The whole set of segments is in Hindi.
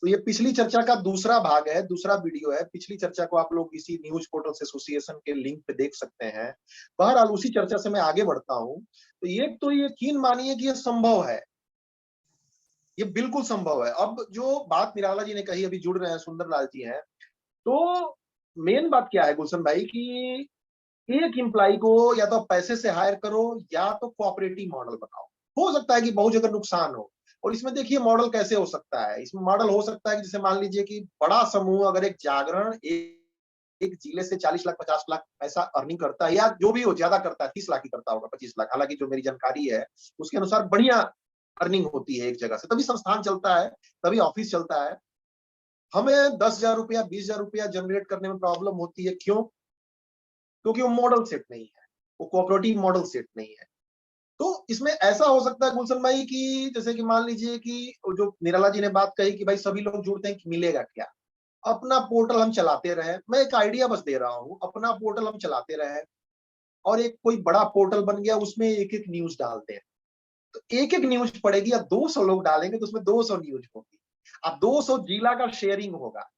तो ये पिछली चर्चा का दूसरा भाग है, दूसरा वीडियो है। पिछली चर्चा को आप लोग इसी न्यूज पोर्टल्स एसोसिएशन के लिंक पे देख सकते हैं। बहरहाल उसी चर्चा से मैं आगे बढ़ता हूँ। तो ये यकीन मानिए कि ये संभव है, ये बिल्कुल संभव है। अब जो बात निराला जी ने कही, अभी जुड़ रहे हैं सुंदरलाल जी हैं, तो मेन बात क्या है गुलशन भाई कि एक एम्प्लॉय को या तो पैसे से हायर करो या तो कोऑपरेटिव मॉडल बनाओ। हो सकता है कि बहुत जगह नुकसान हो, और इसमें देखिए मॉडल कैसे हो सकता है। इसमें मॉडल हो सकता है कि जैसे मान लीजिए कि बड़ा समूह अगर एक जागरण एक जिले से 40 लाख 50 लाख पैसा अर्निंग करता है, या जो भी हो ज्यादा करता है, 30 लाख ही करता होगा, 25 लाख, हालांकि जो मेरी जानकारी है उसके अनुसार बढ़िया अर्निंग होती है एक जगह से, तभी संस्थान चलता है, तभी ऑफिस चलता है। हमें 10,000 रुपया 20,000 रुपया जनरेट करने में प्रॉब्लम होती है, क्यों? क्योंकि वो मॉडल सेट नहीं है, वो कोऑपरेटिव मॉडल सेट नहीं है। तो इसमें ऐसा हो सकता है गुलशन भाई कि जैसे कि मान लीजिए कि जो निराला जी ने बात कही कि भाई सभी लोग जुड़ते हैं कि मिलेगा क्या। अपना पोर्टल हम चलाते रहे, मैं एक आइडिया बस दे रहा हूँ, अपना पोर्टल हम चलाते रहे और एक कोई बड़ा पोर्टल बन गया, उसमें एक एक न्यूज डालते हैं। तो एक एक न्यूज पड़ेगी, या 200 लोग डालेंगे तो उसमें 200 न्यूज होगी। अब 200 जिला का शेयरिंग होगा,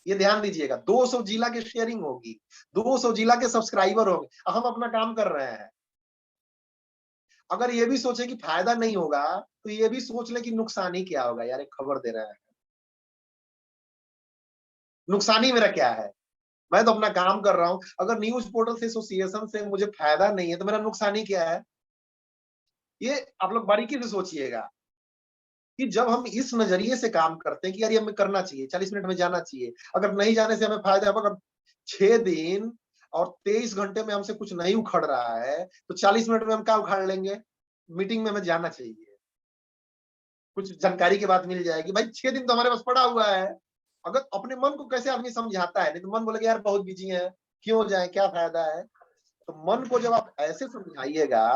ये ध्यान दीजिएगा, 200 जिला के शेयरिंग होगी, 200 जिला के सब्सक्राइबर होंगे। हम अपना काम कर रहे हैं। अगर ये भी सोचे कि फायदा नहीं होगा, तो ये भी सोच ले कि नुकसान ही क्या होगा। यार एक खबर दे रहा है, नुकसान ही मेरा क्या है? मैं तो अपना काम कर रहा हूं। अगर न्यूज पोर्टल से एसोसिएशन से मुझे फायदा नहीं है तो मेरा नुकसान ही क्या है? ये आप लोग बारीकी से सोचिएगा कि जब हम इस नजरिए से काम करते हैं कि यार ये हमें करना चाहिए, 40 मिनट में जाना चाहिए, अगर नहीं जाने से हमें फायदा है, अगर 6 दिन और 23 घंटे में हमसे कुछ नहीं उखड़ रहा है तो 40 मिनट में हम क्या उखाड़ लेंगे? मीटिंग में हमें जाना चाहिए, कुछ जानकारी की बात मिल जाएगी। भाई 6 दिन तो हमारे पास पड़ा हुआ है। अगर अपने मन को कैसे आदमी समझाता है, नहीं तो मन बोलेगा यार बहुत बिजी है, क्यों जाए, क्या फायदा है। तो मन को जब आप ऐसे समझाइएगा।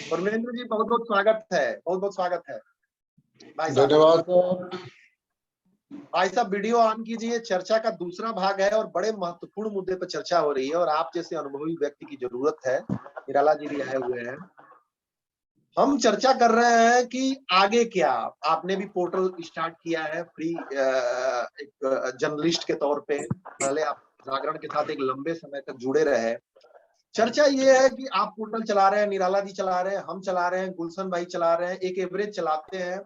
परमेंद्र जी बहुत बहुत स्वागत है, बहुत बहुत स्वागत है भाई साहब। धन्यवाद सर। भाई साहब वीडियो ऑन कीजिए, चर्चा का दूसरा भाग है और बड़े महत्वपूर्ण मुद्दे पर चर्चा हो रही है और आप जैसे अनुभवी व्यक्ति की जरूरत है। निराला जी भी आए हुए हैं। हम चर्चा कर रहे हैं कि आगे क्या। आपने भी पोर्टल स्टार्ट किया है फ्री, एक जर्नलिस्ट के तौर पे। पहले आप जागरण के साथ एक लंबे समय तक जुड़े रहे। चर्चा ये है कि आप पोर्टल चला रहे हैं, निराला जी चला रहे हैं, हम चला रहे हैं, गुलशन भाई चला रहे हैं, एक एवरेज चलाते हैं।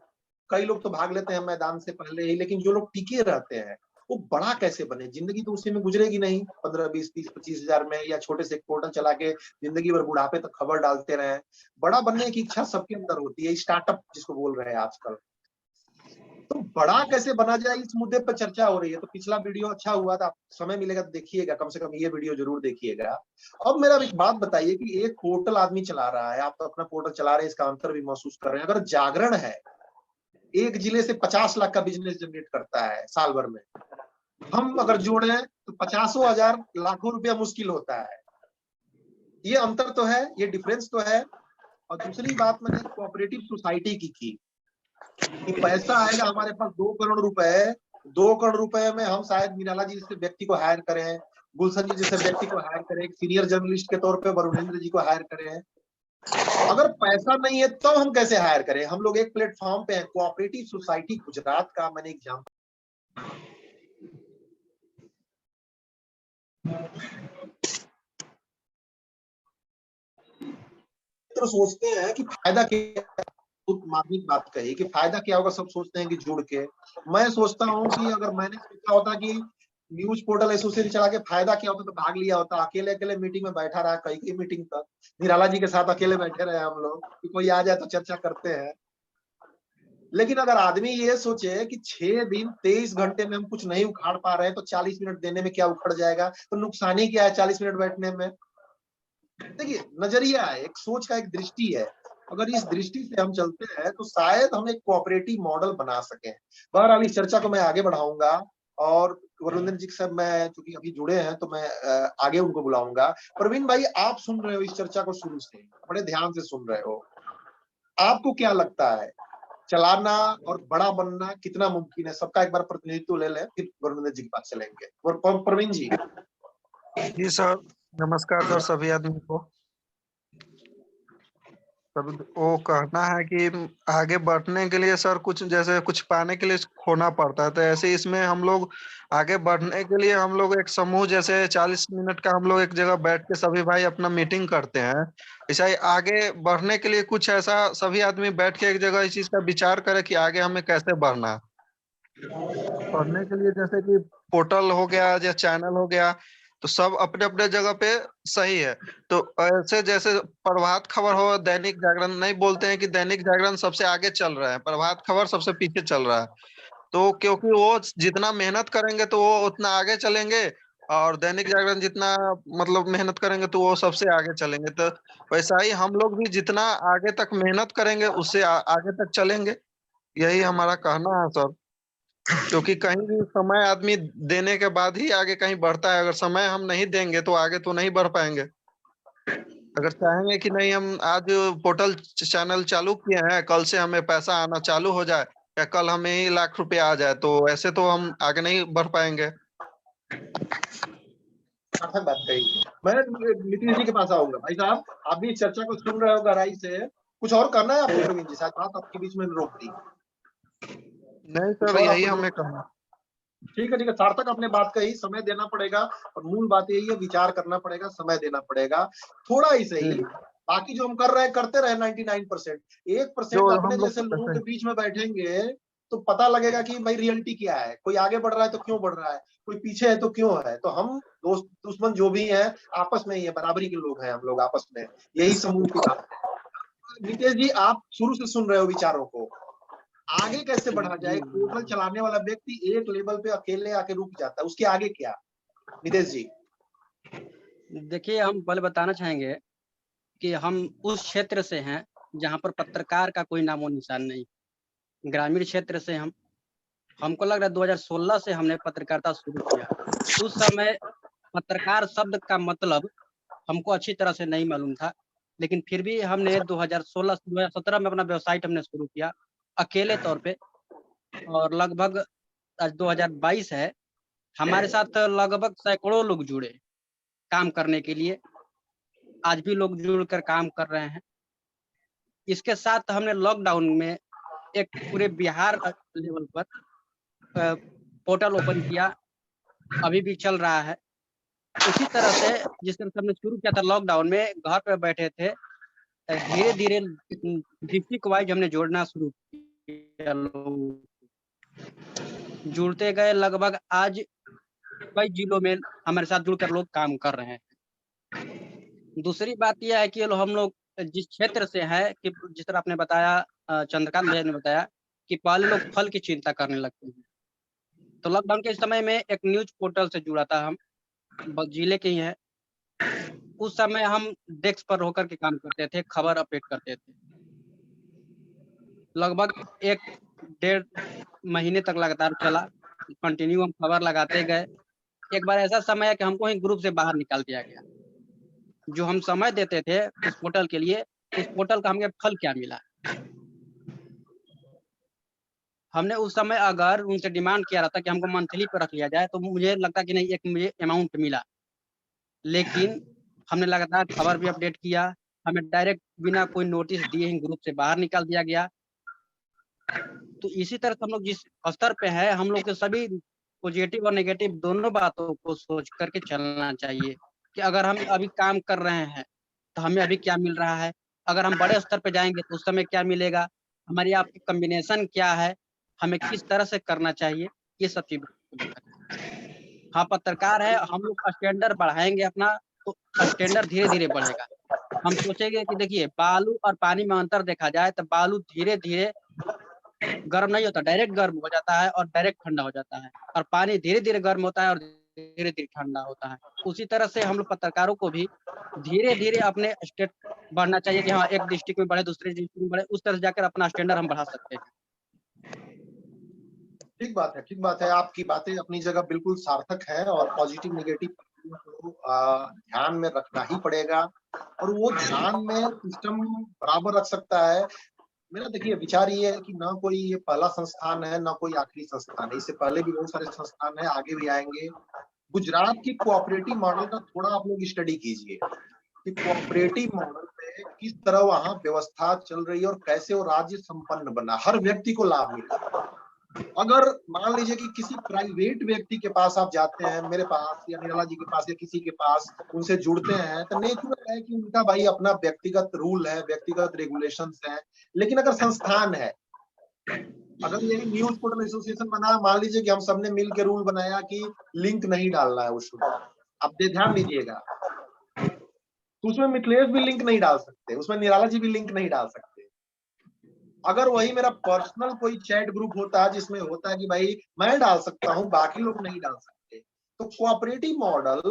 कई लोग तो भाग लेते हैं मैदान से पहले ही, लेकिन जो लोग टिके रहते हैं वो बड़ा कैसे बने? जिंदगी तो उसी में गुजरेगी नहीं, 15 20 30 25 हजार में, या छोटे से पोर्टल चला के जिंदगी भर बुढ़ापे तक खबर डालते रहे। बड़ा बनने की इच्छा सबके अंदर होती है, स्टार्टअप जिसको बोल रहे हैं आजकल। तो बड़ा कैसे बना जाए, इस मुद्दे पर चर्चा हो रही है। तो पिछला वीडियो अच्छा हुआ था, आप समय मिलेगा तो देखिएगा, कम से कम ये वीडियो जरूर देखिएगा। अब मेरा एक बात बताइए कि एक पोर्टल आदमी चला रहा है, आप तो अपना पोर्टल चला रहे हैं, इसका अंतर भी महसूस कर रहे हैं। अगर जागरण है, एक जिले से 50 लाख का बिजनेस जनरेट करता है साल भर में, हम अगर जोड़े तो 50,000 लाखों रुपया मुश्किल होता है। ये अंतर तो है, ये डिफरेंस तो है। और दूसरी बात मैंने कोऑपरेटिव सोसाइटी की थी कि पैसा आएगा हमारे पास 2 करोड़ रुपए, 2 करोड़ रुपए में हम शायद निराला जी जैसे व्यक्ति को हायर करें, गुलशन जी जैसे व्यक्ति को हायर करें, एक सीनियर जर्नलिस्ट के तौर पे वरुणेंद्र जी को हायर करें। अगर पैसा नहीं है तो हम कैसे हायर करें? हम लोग एक प्लेटफॉर्म पे हैं, कोऑपरेटिव सोसाइटी गुजरात का मैंने एग्जाम। तो सोचते हैं कि फायदा क्या, मार्मिक बात कही कि फायदा क्या होगा, सब सोचते हैं कि जुड़ के। मैं सोचता हूँ कि अगर मैंने सोचा होता कि न्यूज पोर्टल एसोसिएशन चला के फायदा क्या होता तो भाग लिया होता, अकेले अकेले मीटिंग में बैठा रहा, कई कई मीटिंग तक निराला जी के साथ अकेले बैठे रहे हम लोग कि कोई आ जाए तो चर्चा करते हैं। लेकिन अगर आदमी ये सोचे कि 6 दिन 23 घंटे में हम कुछ नहीं उखाड़ पा रहे हैं तो 40 मिनट देने में क्या उखड़ जाएगा, तो नुकसान ही क्या है 40 मिनट बैठने में? देखिए नजरिया है, एक सोच का एक दृष्टि है। अगर इस दृष्टि से हम चलते हैं तो शायद हम एक कोऑपरेटिव मॉडल बना सकें। बहरहाल इस चर्चा को मैं आगे बढ़ाऊंगा और वरुण जी के साथ मैं चूंकि अभी जुड़े हैं तो मैं आगे उनको बुलाऊंगा। प्रवीण भाई आप सुन रहे हो इस चर्चा को शुरू से, बड़े ध्यान से सुन रहे हो। आपको क्या लगता है चलाना और बड़ा बनना कितना मुमकिन है? सबका एक बार प्रतिनिधित्व ले लें, फिर वरुण जी के पास चलेंगे। प्रवीण जी। जी सर, नमस्कार सर सभी आदमी को। सर वो कहना है कि आगे बढ़ने के लिए सर कुछ जैसे कुछ पाने के लिए खोना पड़ता है, तो ऐसे इसमें हम लोग आगे बढ़ने के लिए हम लोग एक समूह जैसे 40 मिनट का हम लोग एक जगह बैठ के सभी भाई अपना मीटिंग करते हैं। ऐसा ही आगे बढ़ने के लिए कुछ ऐसा सभी आदमी बैठ के एक जगह इस चीज का विचार करे कि आगे हमें कैसे बढ़ना है। पढ़ने के लिए जैसे कि पोर्टल हो गया या चैनल हो गया, तो सब अपने अपने जगह पे सही है। तो ऐसे जैसे प्रभात खबर हो, दैनिक जागरण, नहीं बोलते हैं कि दैनिक जागरण सबसे आगे चल रहा है, प्रभात खबर सबसे पीछे चल रहा है। तो क्योंकि वो जितना मेहनत करेंगे तो वो उतना आगे चलेंगे, और दैनिक जागरण जितना मतलब मेहनत करेंगे तो वो सबसे आगे चलेंगे। तो वैसा ही हम लोग भी जितना आगे तक मेहनत करेंगे उससे आगे तक चलेंगे। यही हमारा कहना है सर। क्योंकि कहीं भी समय आदमी देने के बाद ही आगे कहीं बढ़ता है। अगर समय हम नहीं देंगे तो आगे तो नहीं बढ़ पाएंगे। अगर चाहेंगे कि नहीं हम आज पोर्टल चैनल चालू किए हैं, कल से हमें पैसा आना चालू हो जाए या कल हमें ही लाख रुपया आ जाए, तो ऐसे तो हम आगे नहीं बढ़ पाएंगे। सार्थक बात कही। मैं नीतीश जी के पास आऊंगा। भाई साहब, आप भी इस चर्चा को सुन रहे हो गहराई से। कुछ और करना है आपको प्रवीण जी? शायद बात आपके बीच में रोक दी। नहीं कुछ सर, और यही आपको हमें जोड़ना? कहना। ठीक है, ठीक है। सार्थक आपने बात कही, समय देना पड़ेगा। और मूल बात यही है, विचार करना पड़ेगा, समय देना पड़ेगा, थोड़ा ही सही। बाकी जो हम कर रहे हैं करते रहे 99%। जो 1% अपने हम लोग जैसे लोगों ऐसे के बीच में बैठेंगे तो पता लगेगा कि भाई रियलिटी क्या है। कोई आगे बढ़ रहा है तो क्यों बढ़ रहा है, कोई पीछे है तो क्यों है। तो हम दोस्त दुश्मन जो भी हैं आपस में ही है, बराबरी के लोग हैं हम लोग आपस में। यही समूह की बात है। नितेश जी, आप शुरू से सुन रहे हो विचारों को। आगे कैसे बढ़ा जाए? जी पोर्टल चलाने वाला व्यक्ति एक लेवल पे अकेले आके रुक जाता है, उसके आगे क्या? नितेश जी। देखिए, हम पहले बताना चाहेंगे कि हम उस क्षेत्र से हैं जहाँ पर पत्रकार का कोई नामो निशान नहीं। ग्रामीण क्षेत्र से हमको लग रहा है 2016 से हमने पत्रकारिता शुरू किया। उस समय पत्रकार शब्द का मतलब हमको अच्छी तरह से नहीं मालूम था, लेकिन फिर भी हमने 2017 में अपना वेबसाइट हमने शुरू किया अकेले तौर पे। और लगभग आज 2022 है, हमारे साथ लगभग सैकड़ों लोग जुड़े काम करने के लिए। आज भी लोग जुड़कर काम कर रहे हैं। इसके साथ हमने लॉकडाउन में एक पूरे बिहार लेवल पर पोर्टल ओपन किया, अभी भी चल रहा है। उसी तरह से जिस तरह से हमने शुरू किया था लॉकडाउन में, घर पे बैठे थे, धीरे-धीरे डिस्ट्रिक्ट वाइज हमने जोड़ना शुरू किया लोगों को। जुड़ते गए, लगभग आज कई जिलों में हमारे साथ जुड़कर लोग काम कर रहे हैं। दूसरी बात यह है कि हम लोग जिस क्षेत्र से हैं कि जिस तरह आपने बताया, चंद्रकांत भैया ने बताया कि पहले लोग फल की चिंता करने लगते हैं। तो लॉकडाउन के समय में एक न्यूज़ पोर्टल से जुड़ा था हम, जिले के ही हैं। उस समय हम डेस्क पर होकर के काम करते थे, खबर अपडेट करते थे। लगभग 1 डेढ़ महीने तक लगातार चला, कंटिन्यू हम खबर लगाते गए। एक बार ऐसा समय है कि हमको ही ग्रुप से बाहर निकाल दिया गया। जो हम समय देते थे उस पोर्टल के लिए, उस पोर्टल का हमें फल क्या मिला? हमने उस समय अगर उनसे डिमांड किया रहता कि हमको मंथली पे रख लिया जाए, तो मुझे लगता कि नहीं, एक मुझे अमाउंट मिला। लेकिन हमने लगातार खबर भी अपडेट किया, हमें डायरेक्ट बिना कोई नोटिस दिए ही ग्रुप से बाहर निकाल दिया गया। तो इसी तरह से हम लोग जिस स्तर पे हैं, हम लोग के सभी पॉजिटिव और नेगेटिव दोनों बातों को सोच कर के चलना चाहिए कि अगर हम अभी काम कर रहे हैं, तो हमें अभी क्या मिल रहा है? अगर हम बड़े स्तर पे जाएँगे तो उस समय क्या मिलेगा? हमारी आपकी कॉम्बिनेशन क्या है? हमें किस तरह से करना चाहिए? ये सब चीज़ को लेकर। हाँ, पत्रकार है, हम लोग स्टैंडर्ड बढ़ाएँगे अपना, तो स्टैंडर्ड धीरे-धीरे बढ़ेगा। हम सोचेंगे कि देखिए, बालू और पानी में अंतर देखा जाए तो बालू धीरे-धीरे गर्म नहीं होता, डायरेक्ट गर्म हो जाता है और डायरेक्ट ठंडा हो जाता है, और पानी धीरे-धीरे गर्म होता है और धीरे-धीरे ठंडा होता है। उसी तरह से हम लोग पत्रकारों को भी धीरे-धीरे अपने स्टेट बढ़ना चाहिए कि हाँ, एक डिस्ट्रिक्ट में बढ़े, दूसरे डिस्ट्रिक्ट में बढ़े, उस तरह से जाकर अपना स्टैंडर्ड हम बढ़ा सकते हैं। ठीक बात है, ठीक बात है। आपकी बातें अपनी जगह बिल्कुल सार्थक है और पॉजिटिव नेगेटिव को ध्यान में रखना ही पड़ेगा। और वो ध्यान में सिस्टम बराबर रख सकता है। मेरा देखिए विचार ये है कि ना कोई ये पहला संस्थान है, ना कोई आखिरी संस्थान है। इससे पहले भी बहुत सारे संस्थान हैं, आगे भी आएंगे। गुजरात की कोऑपरेटिव मॉडल का थोड़ा आप लोग स्टडी कीजिए। कि कोऑपरेटिव मॉडल में किस तरह वहां व्यवस्था चल रही है और कैसे वो राज्य संपन्न बना, हर व्यक्ति को लाभ मिला। अगर मान लीजिए कि किसी प्राइवेट व्यक्ति के पास आप जाते हैं, मेरे पास या निराला जी के पास या किसी के पास, उनसे जुड़ते हैं, तो नेचुरल है कि उनका भाई अपना व्यक्तिगत रूल है, व्यक्तिगत रेगुलेशंस है। लेकिन अगर संस्थान है, अगर यही न्यूज पोर्टल एसोसिएशन बना, मान लीजिए कि हम सबने मिल के रूल बनाया कि लिंक नहीं डालना है उस शो, अब ध्यान दीजिएगा, तो उसमें मिथिलेश भी लिंक नहीं डाल सकते, उसमें निराला जी भी लिंक नहीं डाल सकते। अगर वही मेरा पर्सनल कोई चैट ग्रुप होता है जिसमें होता है कि भाई मैं डाल सकता हूं, बाकी लोग नहीं डाल सकते, तो कोऑपरेटिव मॉडल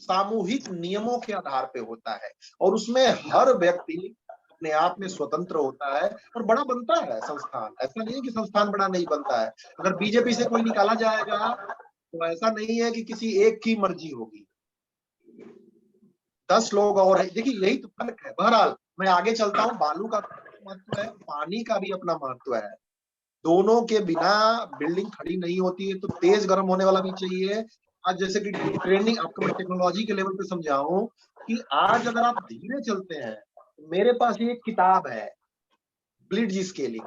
सामूहिक नियमों के आधार पे होता है और उसमें हर व्यक्ति अपने आप में स्वतंत्र होता है और बड़ा बनता है संस्थान। ऐसा नहीं है कि संस्थान बड़ा नहीं बनता है। अगर बीजेपी से कोई निकाला जाएगा तो ऐसा नहीं है कि किसी एक की मर्जी होगी, 10 लोग और है। देखिए यही तो फर्क है। बहरहाल मैं आगे चलता हूँ। बालू का महत्व है, पानी का भी अपना महत्व है। दोनों के बिना बिल्डिंग खड़ी नहीं होती है, तो तेज गर्म होने वाला भी चाहिए। आज जैसे कि ट्रेनिंग आपको मैं टेक्नोलॉजी के लेवल पे समझाऊं कि आज अगर आप धीरे चलते हैं, मेरे पास ये एक किताब है ब्लिट्ज स्केलिंग।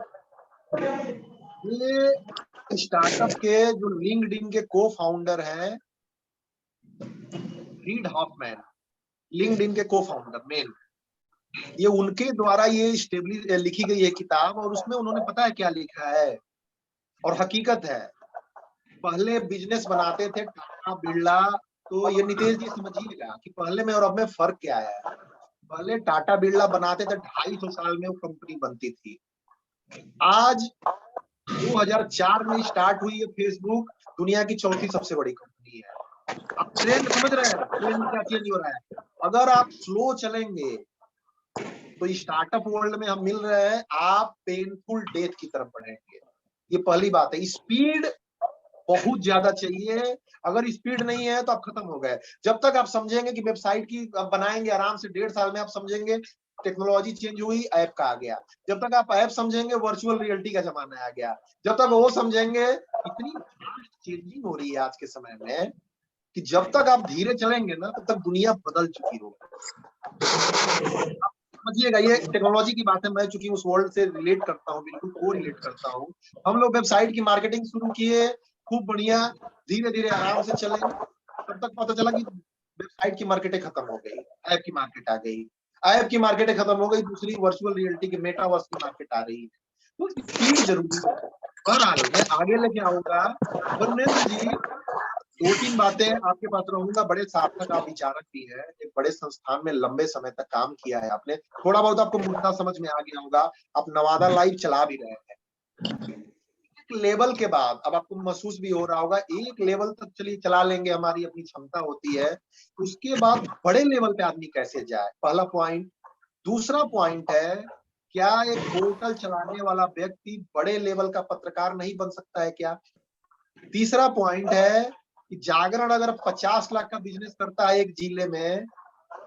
ये स्टार्टअप के जो लिंक्डइन के को फाउंडर हैं रीड हॉफमैन, लिंक्डइन के को फाउंडर मेन, ये उनके द्वारा ये स्टेबलिश लिखी गई है किताब। और उसमें उन्होंने पता है क्या लिखा है, और हकीकत है। पहले बिजनेस बनाते थे टाटा बिरला, तो ये नितेश जी समझिएगा कि पहले में और अब में फर्क क्या है। पहले टाटा बिरला बनाते थे, 250 साल में वो कंपनी बनती थी। आज 2004 में स्टार्ट हुई है फेसबुक, दुनिया की चौथी सबसे बड़ी कंपनी है। आप ट्रेंड समझ रहे हैं, ट्रेंड क्या चेंज हो रहा है। अगर आप स्लो चलेंगे तो स्टार्टअप वर्ल्ड में हम मिल रहे हैं, आप पेनफुल डेथ की तरफ बढ़ेंगे। ये पहली बात है। स्पीड बहुत ज्यादा चाहिए, अगर स्पीड नहीं है तो आप खत्म हो गए। जब तक आप समझेंगे कि वेबसाइट की आप बनाएंगे आराम से 1.5 साल में, आप समझेंगे टेक्नोलॉजी चेंज हुई, ऐप का आ गया। जब तक आप ऐप समझेंगे वर्चुअल रियलिटी का जमाना आ गया। जब तक वो समझेंगे, इतनी फास्ट चेंजिंग हो रही है आज के समय में कि जब तक आप धीरे चलेंगे ना, तब तक दुनिया बदल चुकी होगी। समझिएगा, ये टेक्नोलॉजी की बात है। मैं चूंकि उस वर्ल्ड से रिलेट करता हूँ, बिल्कुल को रिलेट करता हूँ। हम लोग वेबसाइट की मार्केटिंग शुरू किए, खूब बढ़िया, धीरे धीरे आराम से चले, तब तक पता चला कि वेबसाइट की मार्केटें खत्म हो गई, ऐप की मार्केट आ गई। ऐप की मार्केटें खत्म हो गई, दूसरी वर्चुअल रियलिटी की मेटावर्स की मार्केट आ रही है। तो स्पीड जरूरी है। बहरहाल मैं आगे लेके आऊंगा। वरुणेंद्र जी, 2-3 बातें आपके पास रहूंगा। बड़े सार्थक आप विचारक भी है, एक बड़े संस्थान में लंबे समय तक काम किया है आपने, थोड़ा बहुत आपको मुद्दा समझ में आ गया होगा। आप नवादा लाइव चला भी रहे हैं। एक लेवल के बाद अब आपको महसूस भी हो रहा होगा, एक लेवल तक चलिए चला लेंगे, हमारी अपनी क्षमता होती है, उसके बाद बड़े लेवल पे आदमी कैसे जाए, पहला पॉइंट। दूसरा पॉइंट है, क्या एक पोर्टल चलाने वाला व्यक्ति बड़े लेवल का पत्रकार नहीं बन सकता है क्या? तीसरा पॉइंट है कि जागरण अगर 50 लाख का बिजनेस करता है एक जिले में,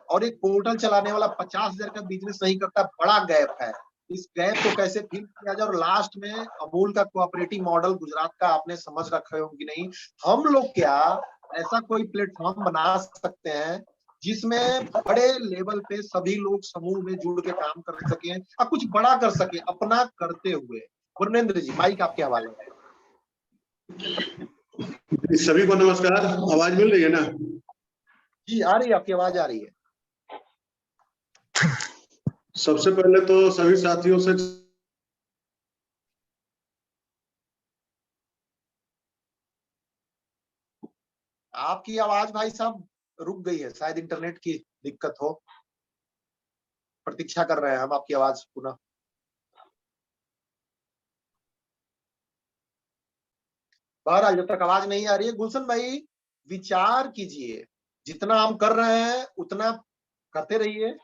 और एक पोर्टल चलाने वाला 50,000 का बिजनेस नहीं करता, बड़ा गैप है। इस गैप को कैसे फिल किया जाए। और लास्ट में अमूल का कोऑपरेटिव मॉडल गुजरात का आपने समझ रखे हो कि नहीं। हम लोग क्या ऐसा कोई प्लेटफॉर्म बना सकते हैं जिसमें बड़े लेवल पे सभी लोग समूह में जुड़ के काम कर सके और कुछ बड़ा कर सके अपना करते हुए। वरुणेंद्र जी, माइक आपके हवाले है। सभी को नमस्कार। आवाज मिल रही है ना? जी आ रही है, आपकी आवाज आ रही है। सबसे पहले तो सभी साथियों से आपकी आवाज भाई साहब रुक गई है, शायद इंटरनेट की दिक्कत हो। प्रतीक्षा कर रहे हैं हम आपकी आवाज पुनः। बहरहाल जब तक आवाज नहीं आ रही है, गुलशन भाई विचार कीजिए, जितना हम कर रहे हैं उतना करते रहिए।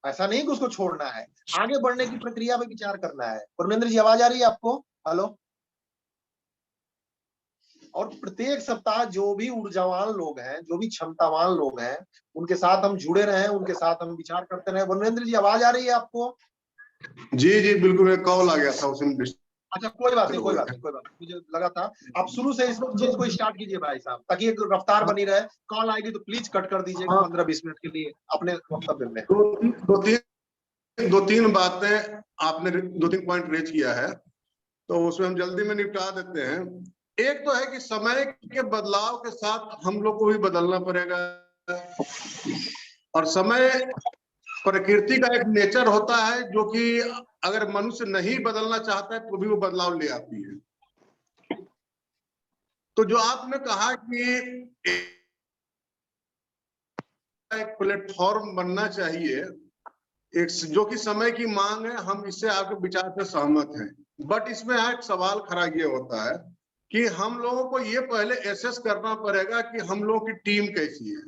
ऐसा नहीं कि उसको छोड़ना है, आगे बढ़ने की प्रक्रिया में विचार करना है। परमेंद्र जी आवाज आ रही है आपको? हेलो। और प्रत्येक सप्ताह जो भी ऊर्जावान लोग हैं, जो भी क्षमतावान लोग हैं, उनके साथ हम जुड़े रहे, उनके साथ हम विचार करते रहे। वरुणेंद्र जी आवाज आ रही है आपको? जी बिल्कुल, एक कॉल आ गया था उसमें। अच्छा कोई बात नहीं, मुझे लगा था आप शुरू से इस चीज को स्टार्ट कीजिए भाई साहब, ताकि एक रफ्तार बनी रहे। कॉल आएगी तो प्लीज कट कर दीजिएगा 15-20 मिनट के लिए अपने वक्तव्य में। दो तीन बातें आपने 2-3 पॉइंट रेज किया है, तो उसमें हम जल्दी में निपटा देते हैं। एक तो है कि समय के बदलाव के साथ हम लोग को भी बदलना पड़ेगा, और समय प्रकृति का एक नेचर होता है जो कि अगर मनुष्य नहीं बदलना चाहता है तो भी वो बदलाव ले आती है। तो जो आपने कहा कि एक प्लेटफॉर्म बनना चाहिए, एक जो कि समय की मांग है, हम इससे आपके विचार से सहमत हैं। बट इसमें एक सवाल खड़ा ये होता है कि हम लोगों को ये पहले एसेस करना पड़ेगा कि हम लोगों की टीम कैसी है,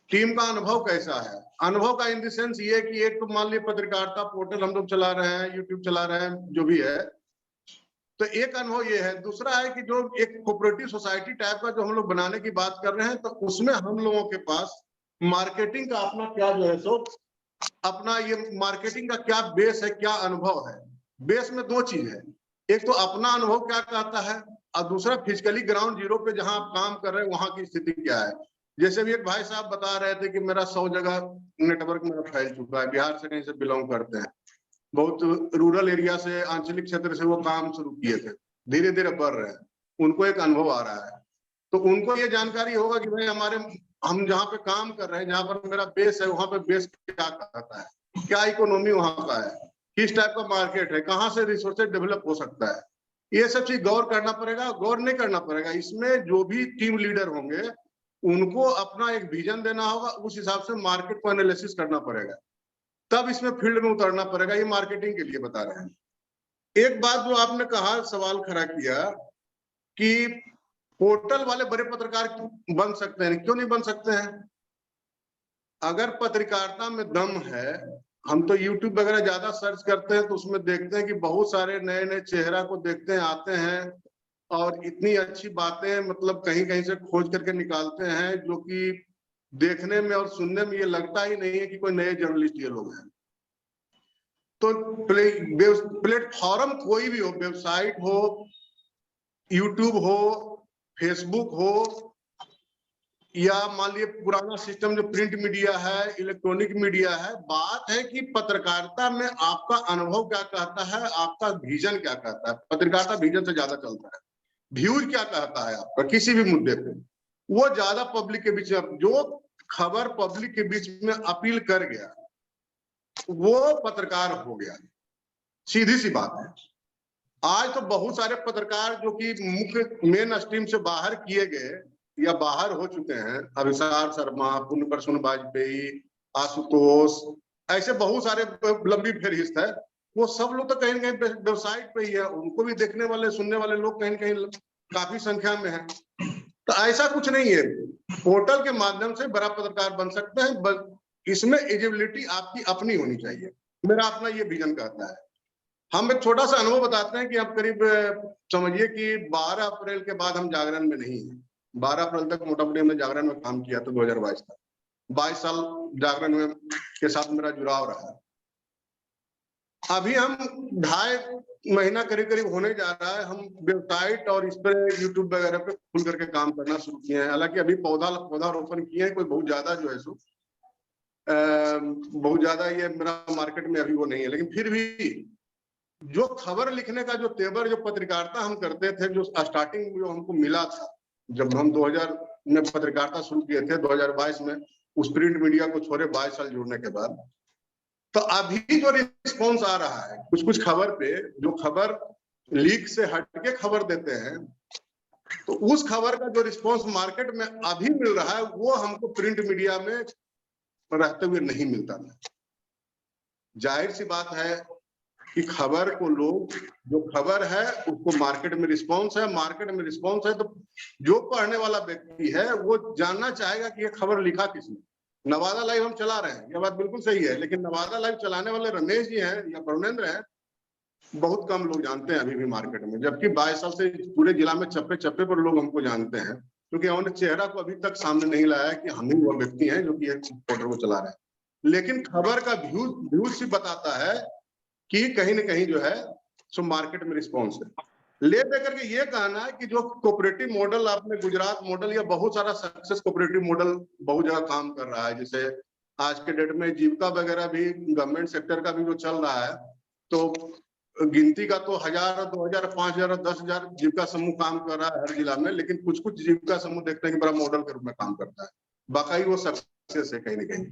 टीम का अनुभव कैसा है। अनुभव का इन द सेंस ये कि एक तो मान लीजिए पत्रकारिता पोर्टल हम लोग चला रहे हैं, यूट्यूब चला रहे हैं, जो भी है, तो एक अनुभव ये है। दूसरा है कि जो एक कोऑपरेटिव सोसाइटी टाइप का जो हम लोग बनाने की बात कर रहे हैं, तो उसमें हम लोगों के पास मार्केटिंग का अपना क्या जो है सो अपना ये मार्केटिंग का क्या बेस है, क्या अनुभव है। बेस में दो चीज है, एक तो अपना अनुभव क्या कहता है, और दूसरा फिजिकली ग्राउंड जीरो पे जहां आप काम कर रहे हैं वहां की स्थिति क्या है। जैसे भी एक भाई साहब बता रहे थे कि मेरा 100 जगह नेटवर्क मेरा फैल चुका है, बिहार से कहीं से बिलोंग करते हैं, बहुत रूरल एरिया से, आंचलिक क्षेत्र से वो काम शुरू किए थे, धीरे धीरे बढ़ रहे हैं, उनको एक अनुभव आ रहा है। तो उनको ये जानकारी होगा कि भाई हम जहाँ पे काम कर रहे हैं, जहाँ पर मेरा बेस है, वहां पे बेस क्या कहता है, क्या इकोनॉमी वहां का है, किस टाइप का मार्केट है, कहाँ से रिसोर्सेज डेवलप हो सकता है। ये सब चीज गौर करना पड़ेगा। गौर नहीं करना पड़ेगा, इसमें जो भी टीम लीडर होंगे उनको अपना एक विजन देना होगा, उस हिसाब से मार्केट को एनालिसिस करना पड़ेगा, तब इसमें फील्ड में उतरना पड़ेगा। ये मार्केटिंग के लिए बता रहे हैं। एक बात जो आपने कहा, सवाल खड़ा किया कि पोर्टल वाले बड़े पत्रकार बन सकते हैं, क्यों नहीं बन सकते हैं? अगर पत्रकारिता में दम है, हम तो यूट्यूब वगैरह ज्यादा सर्च करते हैं, तो उसमें देखते हैं कि बहुत सारे नए नए चेहरा को देखते हैं, आते हैं और इतनी अच्छी बातें मतलब कहीं कहीं से खोज करके निकालते हैं, जो कि देखने में और सुनने में ये लगता ही नहीं है कि कोई नए जर्नलिस्ट ये लोग हैं। तो प्लेटफॉर्म कोई भी हो, वेबसाइट हो, यूट्यूब हो, फेसबुक हो, या मान लीजिए पुराना सिस्टम जो प्रिंट मीडिया है, इलेक्ट्रॉनिक मीडिया है, बात है कि पत्रकारिता में आपका अनुभव क्या कहता है, आपका विजन क्या कहता है। पत्रकारिता विजन से ज्यादा चलता है, व्यूज क्या कहता है आपका किसी भी मुद्दे पे, वो ज्यादा पब्लिक के बीच में, जो खबर पब्लिक के बीच में अपील कर गया वो पत्रकार हो गया। सीधी सी बात है। आज तो बहुत सारे पत्रकार जो कि मुख्य मेन स्ट्रीम से बाहर किए गए या बाहर हो चुके हैं, अभिषेक शर्मा, पुण्य प्रसून वाजपेयी, आशुतोष, ऐसे बहुत सारे लंबी फहरिस्त है, वो सब लोग तो कहीं ना कहीं वेबसाइट पे ही है, उनको भी देखने वाले सुनने वाले लोग कहीं ना कहीं काफी संख्या में है। तो ऐसा कुछ नहीं है, पोर्टल के माध्यम से बड़ा पत्रकार बन सकते हैं, इसमें एलिजिबिलिटी आपकी अपनी होनी चाहिए। मेरा अपना ये विजन कहता है। हम एक छोटा सा अनुभव बताते हैं कि अब करीब समझिए कि 12 अप्रैल के बाद हम जागरण में नहीं है। 12 अप्रैल तक मोटामोटी हमने जागरण में काम किया था, 2022 तक 22 साल जागरण में के साथ मेरा जुड़ाव रहा है। अभी हम 2.5 महीना करीब करीब होने जा रहा है, हम वेबसाइट और इस पर यूट्यूब वगैरह पे खुल करके काम करना शुरू किए हैं। हालांकि अभी पौधारोपण किए हैं, कोई बहुत ज्यादा जो है सो बहुत ज्यादा ये मेरा मार्केट में अभी वो नहीं है, लेकिन फिर भी जो खबर लिखने का जो तेवर, जो पत्रकारिता हम करते थे, जो स्टार्टिंग जो हमको मिला था जब हम 2000 में पत्रकारिता शुरू किए थे, 2022 में उस प्रिंट मीडिया को छोड़े 22 साल जुड़ने के बाद, तो अभी जो रिस्पॉन्स आ रहा है कुछ कुछ खबर पे, जो खबर लीक से हटके खबर देते हैं, तो उस खबर का जो रिस्पॉन्स मार्केट में अभी मिल रहा है वो हमको प्रिंट मीडिया में रहते हुए नहीं मिलता था। जाहिर सी बात है कि खबर को लोग, जो खबर है उसको मार्केट में रिस्पॉन्स है, मार्केट में रिस्पॉन्स है, तो जो पढ़ने वाला व्यक्ति है वो जानना चाहेगा कि ये खबर लिखा किसने। नवादा लाइव हम चला रहे हैं, ये बात बिल्कुल सही है, लेकिन नवादा लाइव चलाने वाले रमेश जी हैं या करुणेंद्र हैं, बहुत कम लोग जानते हैं अभी भी मार्केट में। जबकि 22 साल से पूरे जिला में चप्पे चप्पे पर लोग हमको जानते हैं, क्योंकि हमने चेहरा को अभी तक सामने नहीं लाया कि हम ही वो व्यक्ति हैं जो कि एक पोर्टल को चला रहे हैं। लेकिन खबर का व्यूज भी बताता है कि कहीं ना कहीं जो है सो मार्केट में रिस्पॉन्स है। ले दे करके ये कहना है कि जो कोऑपरेटिव मॉडल आपने गुजरात मॉडल या बहुत सारा सक्सेस कोऑपरेटिव मॉडल बहुत जगह काम कर रहा है, जैसे आज के डेट में जीविका वगैरह भी गवर्नमेंट सेक्टर का भी जो चल रहा है, तो गिनती का तो 1000, 2000, 5000, 10,000 जीविका समूह काम कर रहा है हर जिला में, लेकिन कुछ कुछ जीविका समूह देखते हैं कि बड़ा मॉडल के रूप में काम करता है, बाकी वो सक्सेस है कहीं ना कहीं।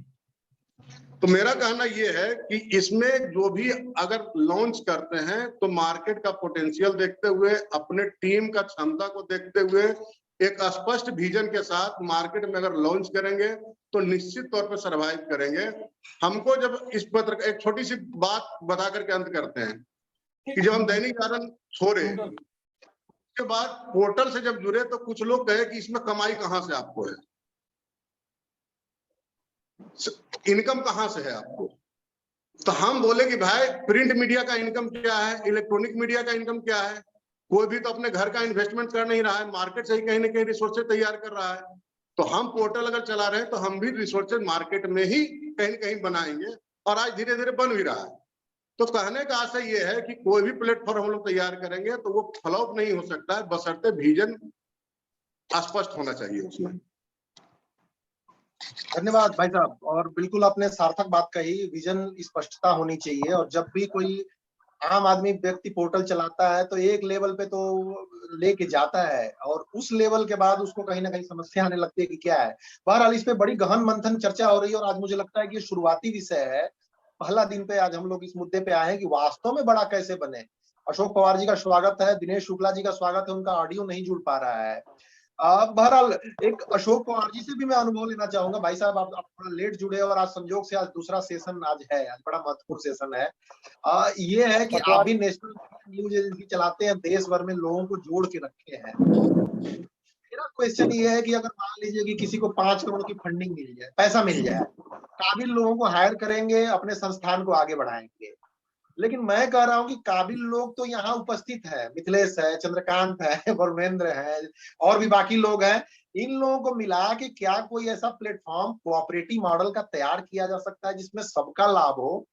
तो मेरा कहना ये है कि इसमें जो भी अगर लॉन्च करते हैं तो मार्केट का पोटेंशियल देखते हुए, अपने टीम का क्षमता को देखते हुए, एक स्पष्ट विजन के साथ मार्केट में अगर लॉन्च करेंगे तो निश्चित तौर पर सर्वाइव करेंगे। हमको जब इस पत्र एक छोटी सी बात बता करके अंत करते हैं कि जब हम दैनिक जागरण छोड़े उसके बाद पोर्टल से जब जुड़े तो कुछ लोग कहे कि इसमें कमाई कहां से आपको है, इनकम कहां से है आपको। तो हम बोले कि भाई प्रिंट मीडिया का इनकम क्या है, इलेक्ट्रॉनिक मीडिया का इनकम क्या है, कोई भी तो अपने घर का इन्वेस्टमेंट कर नहीं रहा है, मार्केट से ही कहीं ना कहीं रिसोर्सेज तैयार कर रहा है। तो हम पोर्टल अगर चला रहे हैं तो हम भी रिसोर्सेज मार्केट में ही कहीं ना कहीं बनाएंगे, और आज धीरे धीरे बन भी रहा है। तो कहने का आशय ये है कि कोई भी प्लेटफॉर्म हम लोग तैयार करेंगे तो वो फ्लॉप नहीं हो सकता है, बशर्ते विजन स्पष्ट होना चाहिए उसमें। धन्यवाद भाई साहब, और बिल्कुल आपने सार्थक बात कही, विजन स्पष्टता होनी चाहिए। और जब भी कोई आम आदमी व्यक्ति पोर्टल चलाता है तो एक लेवल पे तो लेके जाता है, और उस लेवल के बाद उसको कहीं ना कहीं समस्या आने लगती है कि क्या है। बहरहाल इस पे बड़ी गहन मंथन चर्चा हो रही है, और आज मुझे लगता है कि ये शुरुआती विषय है, पहला दिन पे आज हम लोग इस मुद्दे पे आए हैं कि वास्तव में बड़ा कैसे बने। अशोक पवार जी का स्वागत है, दिनेश शुक्ला जी का स्वागत है, उनका ऑडियो नहीं जुड़ पा रहा है। बहरहाल एक अशोक पवार जी से भी मैं अनुभव लेना चाहूंगा। भाई साहब आप थोड़ा लेट जुड़े, और आज संजोग से आज दूसरा सेशन आज है, आज बड़ा महत्वपूर्ण सेशन है। ये है कि आप भी नेशनल न्यूज एजेंसी चलाते हैं, देश भर में लोगों को जोड़ के रखे हैं। मेरा क्वेश्चन ये है कि अगर मान लीजिए कि किसी को 5 करोड़ की फंडिंग मिल जाए, पैसा मिल जाए, काबिल लोगों को हायर करेंगे, अपने संस्थान को आगे बढ़ाएंगे। लेकिन मैं कह रहा हूं कि काबिल लोग तो यहाँ उपस्थित है, मिथिलेश है, चंद्रकांत है, वरुणेंद्र है, और भी बाकी लोग हैं। इन लोगों को मिला के क्या कोई ऐसा प्लेटफॉर्म कोऑपरेटिव मॉडल का तैयार किया जा सकता है जिसमें सबका लाभ हो,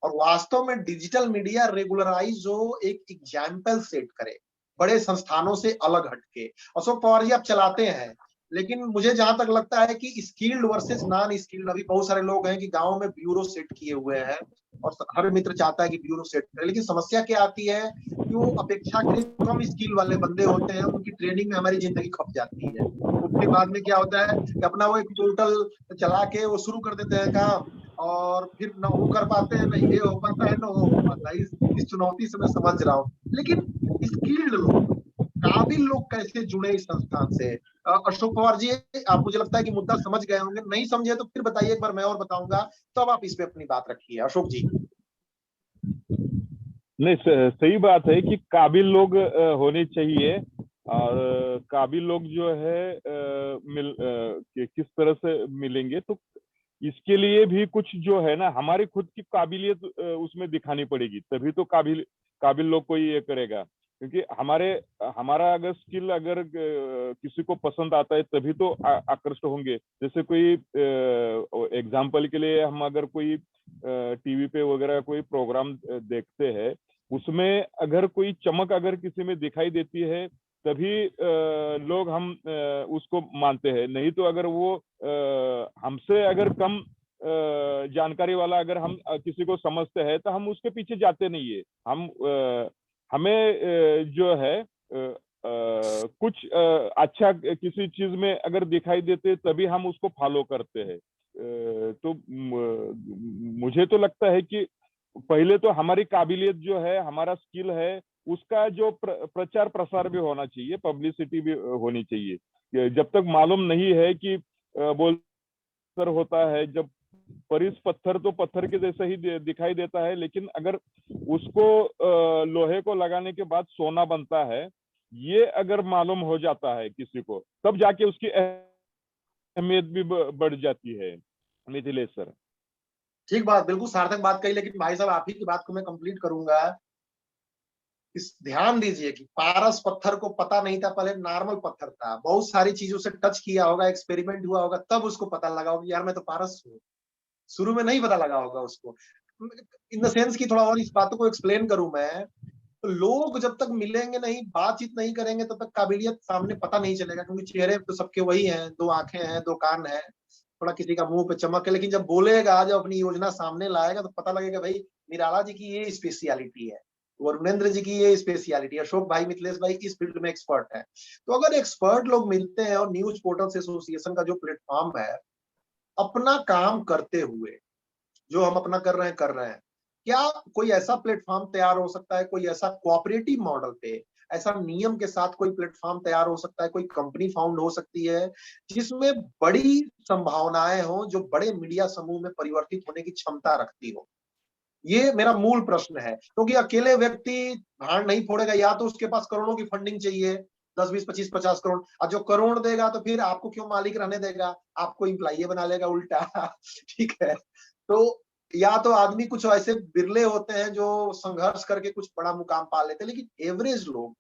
और वास्तव में डिजिटल मीडिया रेगुलराइज हो, एक एग्जाम्पल सेट करे बड़े संस्थानों से अलग हटके। अशोक पवार जी आप चलाते हैं, लेकिन मुझे जहां तक लगता है कि स्किल्ड वर्सेस नॉन स्किल्ड, अभी बहुत सारे लोग हैं कि गांव में ब्यूरो सेट किए हुए हैं, और हर मित्र चाहता है कि ब्यूरो सेट करे, लेकिन समस्या क्या आती है कि वो अपेक्षाकृत कम स्किल वाले बंदे होते हैं, उनकी ट्रेनिंग में हमारी जिंदगी खप जाती है। उसके बाद में क्या होता है कि अपना वो एक पोर्टल चला के वो शुरू कर देते हैं काम, और फिर न वो कर पाते हैं, न ये हो पाता है, न वो हो पाता है। इस चुनौती से मैं समझ रहा हूँ, लेकिन स्किल्ड लोग, काबिल लोग कैसे जुड़े इस संस्थान से। अशोक पवार जी आप, मुझे लगता है कि मुद्दा समझ गए होंगे, नहीं समझे तो फिर बताइए, एक बार मैं और बताऊंगा, तब आप इस पे अपनी बात रखिए। अशोक जी। नहीं, सही बात है कि काबिल लोग होने चाहिए, और काबिल लोग जो है किस तरह से मिलेंगे, तो इसके लिए भी कुछ जो है ना, हमारी खुद की काबिलियत उसमें दिखानी पड़ेगी, तभी तो काबिल लोग कोई ये करेगा। क्योंकि हमारा अगर स्किल अगर किसी को पसंद आता है तभी तो आकृष्ट होंगे। जैसे कोई एग्जाम्पल के लिए, हम अगर कोई टीवी पे वगैरह कोई प्रोग्राम देखते हैं, उसमें अगर कोई चमक अगर किसी में दिखाई देती है तभी लोग हम उसको मानते हैं। नहीं तो अगर वो हमसे अगर कम जानकारी वाला अगर हम किसी को समझते हैं तो हम उसके पीछे जाते नहीं है। हमें जो है कुछ अच्छा किसी चीज में अगर दिखाई देते तभी हम उसको फॉलो करते हैं। तो मुझे तो लगता है कि पहले तो हमारी काबिलियत जो है, हमारा स्किल है, उसका जो प्रचार प्रसार भी होना चाहिए, पब्लिसिटी भी होनी चाहिए। जब तक मालूम नहीं है कि बोल होता है, जब परिस पत्थर तो पत्थर के जैसा ही दिखाई देता है, लेकिन अगर उसको लोहे को लगाने के बाद सोना बनता है, ये अगर मालूम हो जाता है किसी को, तब जाके उसकी अहमियत भी बढ़ जाती है। मिथिलेश सर, ठीक बात, बिल्कुल सार्थक बात कही, लेकिन भाई साहब आप ही की बात को मैं कंप्लीट करूंगा। इस ध्यान दीजिए कि पारस पत्थर को पता नहीं था, पहले नॉर्मल पत्थर था, बहुत सारी चीजों से टच किया होगा, एक्सपेरिमेंट हुआ होगा, तब उसको पता लगा होगा यार मैं तो पारस हूँ। शुरू में नहीं पता लगा होगा उसको। इन द सेंस की थोड़ा और इस बातों को एक्सप्लेन करूं मैं, तो लोग जब तक मिलेंगे नहीं, बातचीत नहीं करेंगे, तब तक काबिलियत सामने पता नहीं चलेगा, क्योंकि चेहरे तो सबके वही हैं, 2 आंखें हैं, 2 कान है, थोड़ा किसी का मुंह पे चमक है, लेकिन जब बोलेगा, जब अपनी योजना सामने लाएगा तो पता लगेगा भाई निराला जी की ये स्पेशलिटी है, वरुणेंद्र जी की ये स्पेशलिटी है, अशोक भाई, मिथिलेश भाई इस फील्ड में एक्सपर्ट है। तो अगर एक्सपर्ट लोग मिलते हैं और न्यूज पोर्टल्स एसोसिएशन का जो प्लेटफॉर्म है, अपना काम करते हुए, जो हम अपना कर रहे हैं, क्या कोई ऐसा प्लेटफॉर्म तैयार हो सकता है, कोई ऐसा कोऑपरेटिव मॉडल पे, ऐसा नियम के साथ कोई प्लेटफॉर्म तैयार हो सकता है, कोई कंपनी फाउंड हो सकती है जिसमें बड़ी संभावनाएं हो, जो बड़े मीडिया समूह में परिवर्तित होने की क्षमता रखती हो? ये मेरा मूल प्रश्न है, क्योंकि अकेले व्यक्ति भाड़ नहीं फोड़ेगा, या तो उसके पास करोड़ों की फंडिंग चाहिए, 10, 20, 25, 50 करोड़, और जो करोड़ देगा तो फिर आपको क्यों मालिक रहने देगा, आपको इम्प्लाई बना लेगा उल्टा। ठीक है, तो या तो आदमी कुछ ऐसे बिरले होते हैं जो संघर्ष करके कुछ बड़ा मुकाम पा लेते हैं, लेकिन एवरेज लोग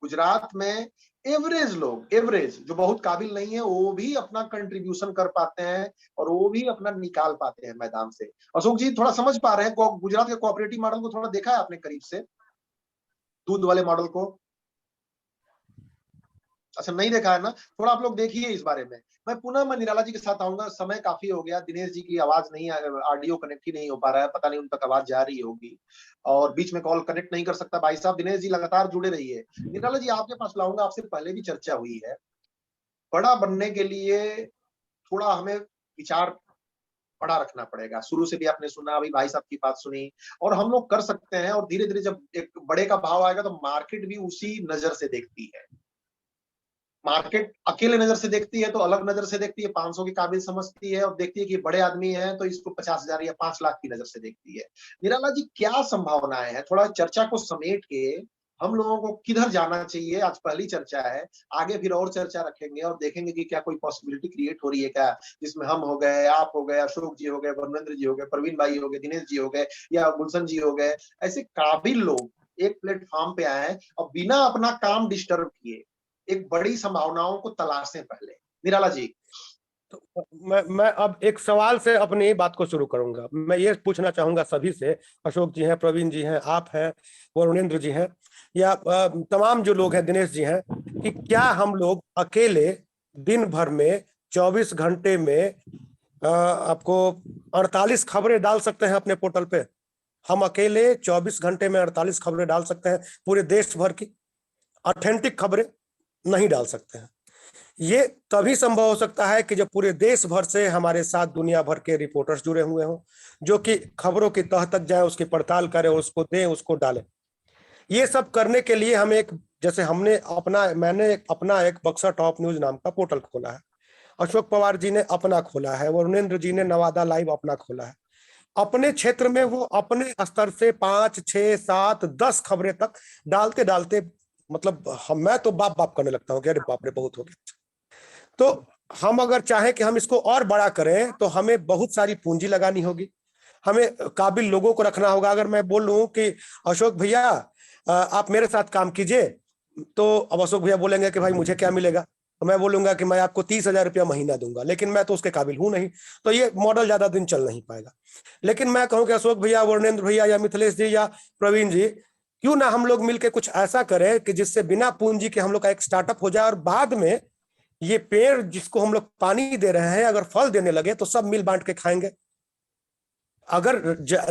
गुजरात में, एवरेज जो बहुत काबिल नहीं है, वो भी अपना कंट्रीब्यूशन कर पाते हैं और वो भी अपना निकाल पाते हैं मैदान से। अशोक जी थोड़ा समझ पा रहे हैं गुजरात के कोऑपरेटिव मॉडल को? थोड़ा देखा है आपने करीब से, दूध वाले मॉडल को? अच्छा, नहीं देखा है ना, थोड़ा आप लोग देखिए इस बारे में। मैं निराला जी के साथ आऊंगा, समय काफी हो गया, दिनेश जी की आवाज नहीं, ऑडियो कनेक्ट ही नहीं हो पा रहा है, पता नहीं उन तक आवाज जा रही होगी, और बीच में कॉल कनेक्ट नहीं कर सकता भाई साहब। दिनेश जी लगातार जुड़े रहिए। निराला जी आपके पास लाऊंगा, आपसे पहले भी चर्चा हुई है, बड़ा बनने के लिए थोड़ा हमें विचार बड़ा रखना पड़ेगा। शुरू से भी आपने सुना, अभी भाई साहब की बात सुनी, और हम लोग कर सकते हैं, और धीरे धीरे जब एक बड़े का भाव आएगा तो मार्केट भी उसी नजर से देखती है। मार्केट अकेले नजर से देखती है तो अलग नजर से देखती है, 500 के काबिल समझती है, और देखती है कि बड़े आदमी है तो इसको 50,000 या 5 लाख की नजर से देखती है। निराला जी क्या संभावनाएं हैं, थोड़ा चर्चा को समेट के हम लोगों को किधर जाना चाहिए? आज पहली चर्चा है, आगे फिर और चर्चा रखेंगे और देखेंगे कि क्या कोई पॉसिबिलिटी क्रिएट हो रही है क्या, जिसमें हम हो गए, आप हो गए, अशोक जी हो गए, वरुणेंद्र जी हो गए, प्रवीण भाई हो गए, दिनेश जी हो गए, या गुलशन जी हो गए, ऐसे काबिल लोग एक प्लेटफॉर्म पे आए और बिना अपना काम डिस्टर्ब किए एक बड़ी संभावनाओं को तलाशें पहले। निराला जी। तो मैं अब एक सवाल से अपनी बात को शुरू करूंगा। मैं ये पूछना चाहूंगा सभी से, अशोक जी हैं, प्रवीण जी हैं, आप हैं, वरुणेंद्र जी हैं, या तमाम जो लोग हैं, दिनेश जी हैं, कि क्या हम लोग अकेले दिन भर में 24 घंटे में आपको 48 खबरें डाल सकते हैं अपने पोर्टल पे? हम अकेले 24 घंटे में 48 खबरें डाल सकते हैं पूरे देश भर की? ऑथेंटिक खबरें नहीं डाल सकते हैं। ये तभी संभव हो सकता है कि जब पूरे देश भर से हमारे साथ दुनिया भर के रिपोर्टर्स जुड़े हुए हों, जो कि खबरों की तह तक जाए, उसकी पड़ताल करें, उसको दें, उसको डालें। ये सब करने के लिए हम जैसे मैंने अपना एक बक्सर टॉप न्यूज नाम का पोर्टल खोला है, अशोक पवार जी ने अपना खोला है, वरुणेंद्र जी ने नवादा लाइव अपना खोला है। अपने क्षेत्र में वो अपने स्तर से 5, 6, 7, 10 खबरें तक डालते डालते, मतलब मैं तो बाप करने लगता हूँ कि अरे बाप रे बहुत हो गया। तो हम अगर चाहें कि हम इसको और बड़ा करें तो हमें बहुत सारी पूंजी लगानी होगी, हमें काबिल लोगों को रखना होगा। अगर मैं बोलूं कि अशोक भैया आप मेरे साथ काम कीजिए, तो अब अशोक भैया बोलेंगे कि भाई मुझे क्या मिलेगा, तो मैं बोलूंगा कि मैं आपको 30,000 रुपया महीना दूंगा, लेकिन मैं तो उसके काबिल हूं नहीं, तो ये मॉडल ज्यादा दिन चल नहीं पाएगा। लेकिन मैं कहूं कि अशोक भैया, वरुणेंद्र भैया, या मिथिलेश जी, या प्रवीण जी, क्यों ना हम लोग मिलकर कुछ ऐसा करें कि जिससे बिना पूंजी के हम लोग का एक स्टार्टअप हो जाए, और बाद में ये पेड़ जिसको हम लोग पानी दे रहे हैं अगर फल देने लगे तो सब मिल बांट के खाएंगे। अगर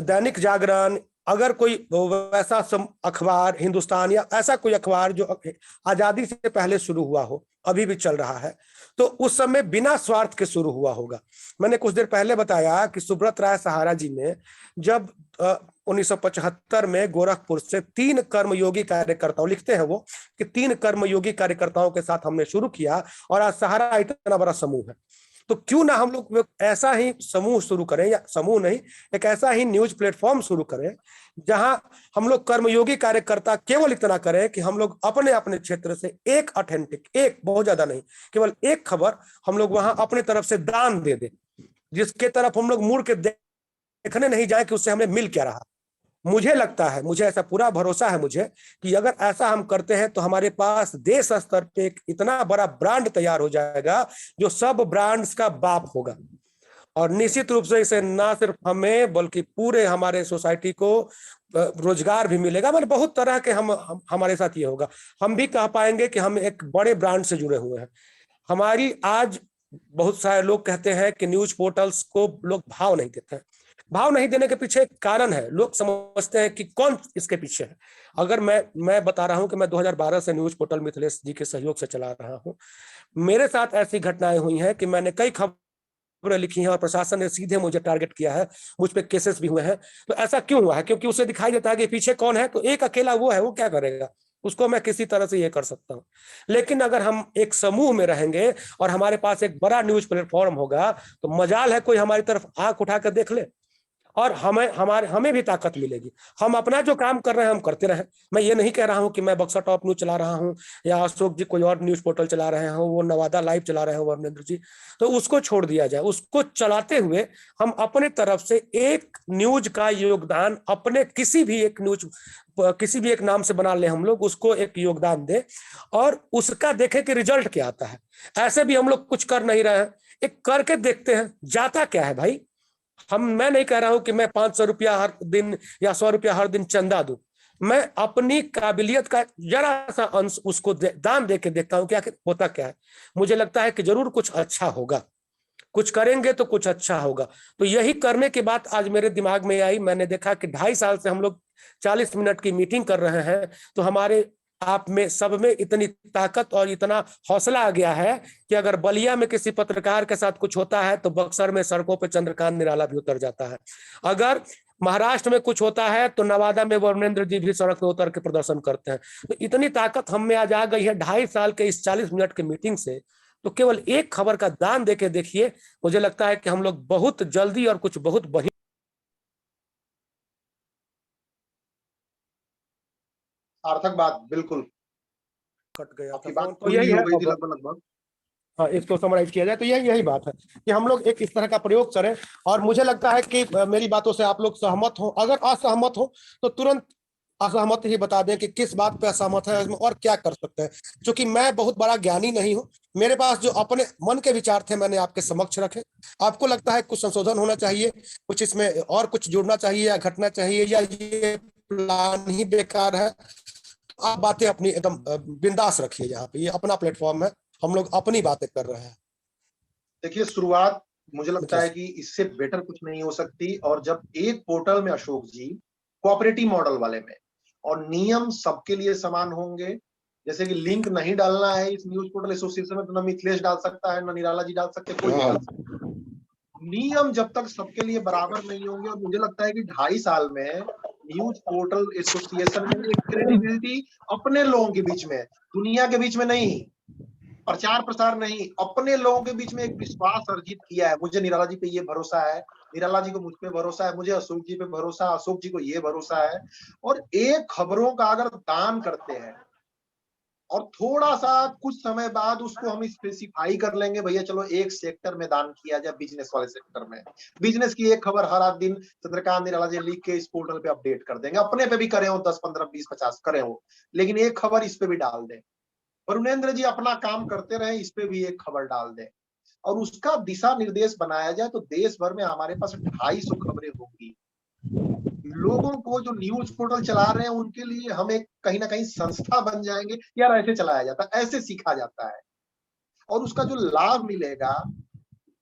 दैनिक जागरण, अगर कोई वैसा अखबार, हिंदुस्तान या ऐसा कोई अखबार जो आजादी से पहले शुरू हुआ हो, अभी भी चल रहा है, तो उस समय बिना स्वार्थ के शुरू हुआ होगा। मैंने कुछ देर पहले बताया कि सुब्रत राय सहारा जी ने जब 1975 में गोरखपुर से 3 कर्मयोगी कार्यकर्ताओं, लिखते हैं वो कि 3 कर्मयोगी कार्यकर्ताओं के साथ हमने शुरू किया, और आज सहारा इतना बड़ा समूह है। तो क्यों ना हम लोग ऐसा ही समूह शुरू करें, या समूह नहीं, एक ऐसा ही न्यूज प्लेटफॉर्म शुरू करें जहां हम लोग कर्मयोगी कार्यकर्ता केवल इतना करें कि हम लोग अपने अपने क्षेत्र से एक ऑथेंटिक, एक बहुत ज्यादा नहीं, केवल एक खबर हम लोग वहां अपने तरफ से दान दे दें, जिसके तरफ हम लोग मुड़ के देखने नहीं जाए कि उससे हमें मिल क्या रहा। मुझे लगता है, मुझे ऐसा पूरा भरोसा है मुझे, कि अगर ऐसा हम करते हैं तो हमारे पास देश स्तर पे एक इतना बड़ा ब्रांड तैयार हो जाएगा जो सब ब्रांड्स का बाप होगा। और निश्चित रूप से इसे ना सिर्फ हमें बल्कि पूरे हमारे सोसाइटी को रोजगार भी मिलेगा, मतलब बहुत तरह के हमारे साथ ये होगा। हम भी कह पाएंगे कि हम एक बड़े ब्रांड से जुड़े हुए हैं। हमारी आज बहुत सारे लोग कहते हैं कि न्यूज पोर्टल्स को लोग भाव नहीं देते हैं। भाव नहीं देने के पीछे एक कारण है, लोग समझते हैं कि कौन इसके पीछे है। अगर मैं बता रहा हूं कि मैं 2012 से न्यूज पोर्टल मिथिलेश जी के सहयोग से चला रहा हूं। मेरे साथ ऐसी घटनाएं हुई हैं कि मैंने कई खबरें लिखी हैं और प्रशासन ने सीधे मुझे टारगेट किया है, मुझ पे केसेस भी हुए हैं। तो ऐसा क्यों हुआ है? क्योंकि उसे दिखाई देता है कि पीछे कौन है, तो एक अकेला वो है, वो क्या करेगा, उसको मैं किसी तरह से ये कर सकता हूं। लेकिन अगर हम एक समूह में रहेंगे और हमारे पास एक बड़ा न्यूज प्लेटफॉर्म होगा, तो मजाल है कोई हमारी तरफ आंख उठा कर देख ले और हमें भी ताकत मिलेगी। हम अपना जो काम कर रहे हैं हम करते रहें। मैं ये नहीं कह रहा हूं कि मैं बक्सर टॉप न्यूज चला रहा हूं या अशोक जी कोई और न्यूज पोर्टल चला रहे हो, वो नवादा लाइव चला रहे हो वरुणेंद्र जी, तो उसको छोड़ दिया जाए। उसको चलाते हुए हम अपने तरफ से एक न्यूज का योगदान अपने किसी भी एक नाम से बना ले, हम लोग उसको एक योगदान दे और उसका देखें कि रिजल्ट क्या आता है। ऐसे भी हम लोग कुछ कर नहीं रहे हैं, एक करके देखते हैं जाता क्या है भाई। मैं नहीं कह रहा हूं कि मैं 500 रुपया हर दिन या 100 रुपया हर दिन चंदा दूं। मैं अपनी काबिलियत का जरा सा अंश उसको दान दे के देखता हूं क्या होता क्या है। मुझे लगता है कि जरूर कुछ अच्छा होगा, कुछ करेंगे तो कुछ अच्छा होगा। तो यही करने की बात आज मेरे दिमाग में आई। मैंने देखा कि 2.5 साल से हम लोग 40 मिनट की मीटिंग कर रहे हैं, तो हमारे आप में सब में इतनी ताकत और इतना हौसला आ गया है कि अगर बलिया में किसी पत्रकार के साथ कुछ होता है तो बक्सर में सड़कों पर चंद्रकांत निराला भी उतर जाता है। अगर महाराष्ट्र में कुछ होता है तो नवादा में वरुणेंद्र जी भी सड़क पर उतर के प्रदर्शन करते हैं। तो इतनी ताकत हम में आज आ गई है 2.5 साल के इस 40 मिनट की मीटिंग से। तो केवल एक खबर का दान देके देखिए, मुझे लगता है कि हम लोग बहुत जल्दी और कुछ बहुत बढ़िया। सार्थक बात, बिल्कुल कट गया आपकी था बात फोन, तो पूरी यही है हो गई थी लगभग। हाँ, इसको समराइज किया जाए तो यही बात है कि हम लोग एक इस तरह का प्रयोग करें। और मुझे लगता है कि मेरी बातों से आप लोग सहमत हो, अगर असहमत हो तो तुरंत असहमत ही बता दें कि किस बात पे असहमत है और क्या कर सकते हैं। क्योंकि मैं बहुत बड़ा ज्ञानी नहीं हूं, मेरे पास जो अपने मन के विचार थे मैंने आपके समक्ष रखे। आपको लगता है कुछ संशोधन होना चाहिए, कुछ इसमें और कुछ जुड़ना चाहिए या घटना चाहिए, या ये प्लान ही बेकार है, आप बातें अपनी एकदम बिंदास रखिए। यहाँ पे ये अपना प्लेटफॉर्म है, हम लोग अपनी बातें कर रहे हैं। देखिए, शुरुआत मुझे लगता है कि इससे बेटर कुछ नहीं हो सकती। और जब एक पोर्टल में अशोक जी कोऑपरेटिव मॉडल वाले में, और नियम सबके लिए समान होंगे, जैसे कि लिंक नहीं डालना है इस न्यूज पोर्टल एसोसिएशन में, तो ना मिथिलेश डाल सकता है, ना निराला जी डाल सकते, कोई भी डाल सकता है। नियम जब तक सबके लिए बराबर नहीं होंगे, और मुझे लगता है कि 2.5 साल में न्यूज पोर्टल एसोसिएशन में एक क्रेडिबिलिटी अपने लोगों के बीच में, दुनिया के बीच में नहीं, प्रचार प्रसार नहीं, अपने लोगों के बीच में एक विश्वास अर्जित किया है। मुझे निराला जी पे ये भरोसा है, निराला जी को मुझ पे भरोसा है, मुझे अशोक जी पे भरोसा है, अशोक जी को ये भरोसा है। और एक खबरों का अगर दान करते हैं और थोड़ा सा कुछ समय बाद उसको हम स्पेसिफाई कर लेंगे, भैया चलो एक सेक्टर में दान किया जाए, बिजनेस वाले सेक्टर में, बिजनेस की एक खबर हर दिन चंद्रकांत निराला जी लिख के इस पोर्टल पे अपडेट कर देंगे, अपने पे भी करे हो 10 15 20 50 करे हो, लेकिन एक खबर इस पे भी डाल दें। वरुणेंद्र जी अपना काम करते रहे, इस पे भी एक खबर डाल दें और उसका दिशा निर्देश बनाया जाए, तो देश भर में हमारे पास 250 खबरें होंगी। लोगों को जो न्यूज पोर्टल चला रहे हैं उनके लिए हम एक कहीं ना कहीं संस्था बन जाएंगे, यार ऐसे चलाया जाता है, ऐसे सीखा जाता है। और उसका जो लाभ मिलेगा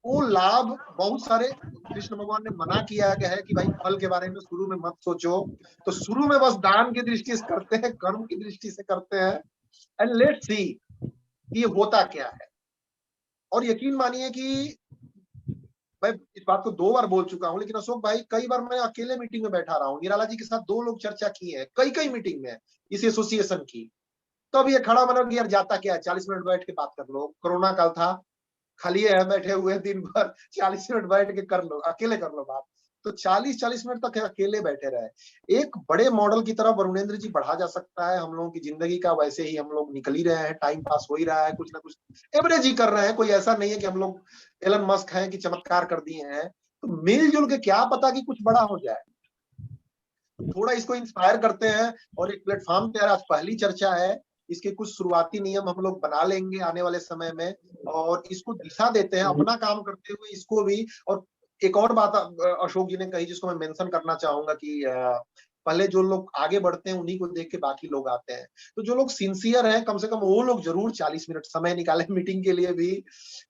वो लाभ बहुत सारे, कृष्ण भगवान ने मना किया गया है कि भाई फल के बारे में शुरू में मत सोचो, तो शुरू में बस दान की दृष्टि से करते हैं, कर्म की दृष्टि से करते हैं, एंड लेट्स सी ये होता क्या है। और यकीन मानिए कि मैं इस बात को 2 बार बोल चुका हूं, लेकिन अशोक भाई कई बार मैं अकेले मीटिंग में बैठा रहा हूँ, निराला जी के साथ 2 लोग चर्चा की है कई मीटिंग में इस एसोसिएशन की। तो अब ये खड़ा बना यार जाता क्या है, 40 मिनट बैठ के बात कर लो, कोरोना काल था, खाली है बैठे हुए दिन भर, 40 मिनट बैठ के कर लो, अकेले कर लो बात। तो 40 मिनट तक अकेले बैठे रहे। एक बड़े मॉडल की तरफ वरुणेंद्र जी बढ़ा जा सकता है। हम लोगों की जिंदगी का वैसे ही हम लोग निकल ही रहे हैं, टाइम पास हो ही रहा है, कुछ ना कुछ एवरेज ही कर रहे हैं। कोई ऐसा नहीं है कि हम लोग एलन मस्क हैं कि चमत्कार कर दिए हैं। तो मिलजुल के क्या पता कि कुछ बड़ा हो जाए, थोड़ा इसको इंस्पायर करते हैं और एक प्लेटफॉर्म तैयार। आज पहली चर्चा है, इसके कुछ शुरुआती नियम हम लोग बना लेंगे आने वाले समय में और इसको दिशा देते हैं अपना काम करते हुए इसको भी। और एक और बात अशोक जी ने कही जिसको मैं मेंशन करना चाहूंगा कि पहले जो लोग आगे बढ़ते हैं उन्हीं को देख के बाकी लोग आते हैं। तो जो लोग सिंसियर हैं कम से कम वो लोग जरूर 40 मिनट समय निकालें मीटिंग के लिए भी,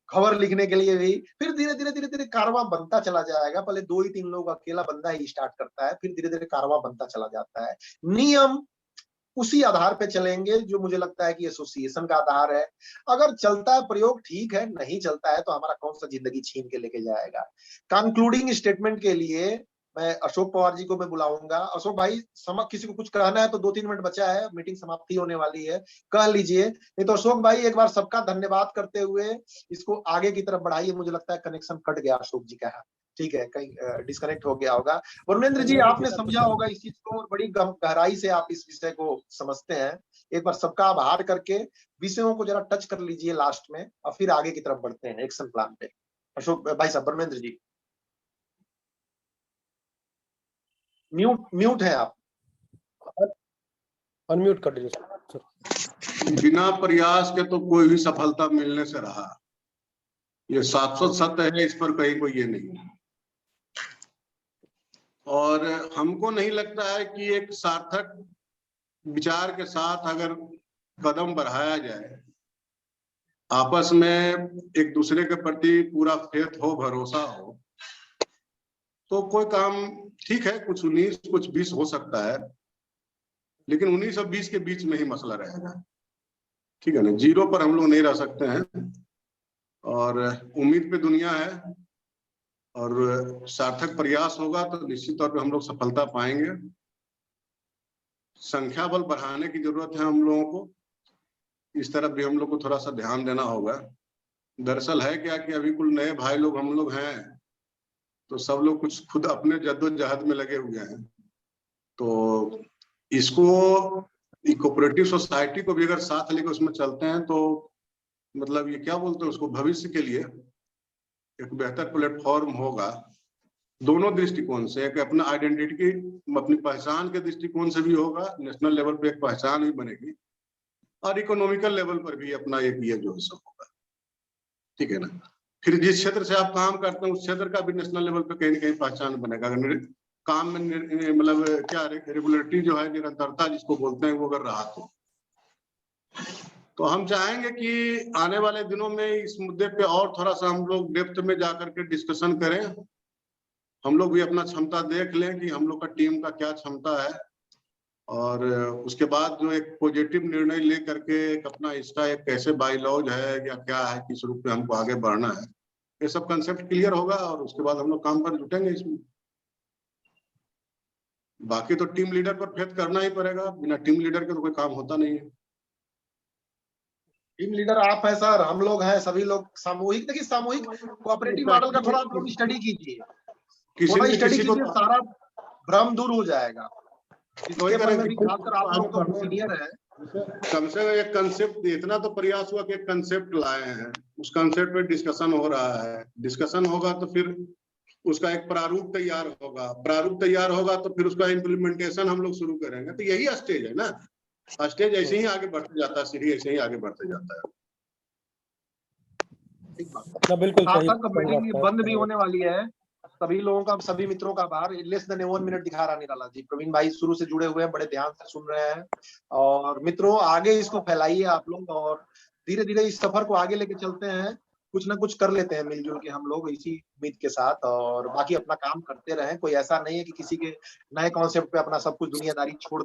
खबर लिखने के लिए भी। फिर धीरे धीरे कारवां बनता चला जाएगा। पहले 2 ही 3 लोग, अकेला बंदा ही स्टार्ट करता है, फिर धीरे धीरे कारवां बनता चला जाता है। नियम उसी आधार पे चलेंगे जो मुझे लगता है कि एसोसिएशन का आधार है। अगर चलता है प्रयोग ठीक है, नहीं चलता है तो हमारा कौन सा जिंदगी छीन के लेके जाएगा। कंक्लूडिंग स्टेटमेंट के लिए मैं अशोक पवार जी को मैं बुलाऊंगा। अशोक भाई, किसी को कुछ कहना है तो 2-3 मिनट बचा है, मीटिंग समाप्ति होने वाली है, कह लीजिए। नहीं तो अशोक भाई एक बार सबका धन्यवाद करते हुए इसको आगे की तरफ बढ़ाइए। मुझे लगता है कनेक्शन कट गया अशोक जी का, ठीक है, कहीं डिस्कनेक्ट हो गया होगा। वरुणेंद्र जी, आपने समझा होगा इस चीज को, बड़ी गहराई से आप इस विषय को समझते हैं। एक बार सबका आभार करके विषयों को जरा टच कर लीजिए लास्ट में, और फिर आगे की तरफ बढ़ते हैं एक्शन प्लान पे। अशोक भाई साहब, वरुणेंद्र जी म्यूट है आप, अनम्यूट कर दीजिए सर। बिना प्रयास के तो कोई भी सफलता मिलने से रहा, ये शाश्वत सत्य है, इस पर कहीं कोई ये नहीं है। और हमको नहीं लगता है कि एक सार्थक विचार के साथ अगर कदम बढ़ाया जाए, आपस में एक दूसरे के प्रति पूरा फेथ हो, भरोसा हो, तो कोई काम ठीक है। कुछ 19 कुछ 20 हो सकता है, लेकिन 19 और 20 के बीच में ही मसला रहेगा, ठीक है ना। 0 पर हम लोग नहीं रह सकते हैं, और उम्मीद पे दुनिया है, और सार्थक प्रयास होगा तो निश्चित तौर पे हम लोग सफलता पाएंगे। संख्या बल बढ़ाने की जरूरत है हम लोगों को, इस तरफ भी हम लोग को थोड़ा सा ध्यान देना होगा। दरअसल है क्या कि अभी कुल नए भाई लोग हम लोग हैं, तो सब लोग कुछ खुद अपने जद्दोजहद में लगे हुए हैं। तो इसको कोऑपरेटिव सोसाइटी को भी अगर साथ लेकर उसमें चलते हैं तो मतलब ये क्या बोलते हैं उसको, भविष्य के लिए एक बेहतर प्लेटफॉर्म होगा। दोनों दृष्टिकोण से, एक अपना आइडेंटिटी, अपनी पहचान के दृष्टिकोण से भी होगा, नेशनल लेवल पे एक पहचान भी बनेगी, और इकोनॉमिकल लेवल पर भी अपना एक ये जो है सब होगा, ठीक है ना। फिर जिस क्षेत्र से आप काम करते हैं उस क्षेत्र का भी नेशनल लेवल पे कहीं ना कहीं पहचान बनेगा। अगर काम में मतलब क्या रेगुलरिटी जो है, निरंतरता जिसको बोलते हैं, वो अगर रहा तो हम चाहेंगे कि आने वाले दिनों में इस मुद्दे पे और थोड़ा सा हम लोग डेप्थ में जाकर के डिस्कशन करें। हम लोग भी अपना क्षमता देख लें कि हम लोग का टीम का क्या क्षमता है, और उसके बाद जो एक पॉजिटिव निर्णय ले करके एक अपना इसका एक कैसे बाईलॉज है या क्या है, किस रूप में हमको आगे बढ़ना है, ये सब कंसेप्ट क्लियर होगा, और उसके बाद हम लोग काम पर जुटेंगे इसमें। बाकी तो टीम लीडर पर फेथ करना ही पड़ेगा, बिना टीम लीडर के तो कोई काम होता नहीं है। टीम लीडर आप है सर, हम लोग हैं, सभी लोग सामूहिक। देखिए सामूहिक कोऑपरेटिव मॉडल का थोड़ा आप लोग स्टडी कीजिए, थोड़ा स्टडी कीजिए, सारा भ्रम दूर हो जाएगा। इसके बारे में भी खासकर आप लोग तो सीनियर है। कम से कम एक कंसेप्ट, इतना तो प्रयास हुआ कि एक कंसेप्ट लाए हैं, उस कंसेप्ट पे डिस्कशन हो रहा है। डिस्कशन होगा तो फिर उसका एक प्रारूप तैयार होगा, प्रारूप तैयार होगा तो फिर उसका इम्प्लीमेंटेशन हम लोग शुरू करेंगे। तो यही स्टेज है ना, स्टेज ऐसे ही आगे बढ़ते जाता है, सीढ़ी ऐसे ही आगे बढ़ते जाता है। बिल्कुल मीटिंग बंद भी होने वाली है। सभी लोगों का, सभी मित्रों का आभार। लेस देन 1 मिनट दिखा रहा निराला जी। प्रवीण भाई शुरू से जुड़े हुए हैं, बड़े ध्यान से सुन रहे हैं। और मित्रों आगे इसको फैलाइए आप लोग, और धीरे धीरे इस सफर को आगे लेके चलते हैं। कुछ ना कुछ कर लेते हैं मिलजुल के हम लोग इसी उम्मीद के साथ, और बाकी अपना काम करते रहें। कोई ऐसा नहीं है कि किसी के नए कॉन्सेप्ट पे अपना सब कुछ दुनियादारी छोड़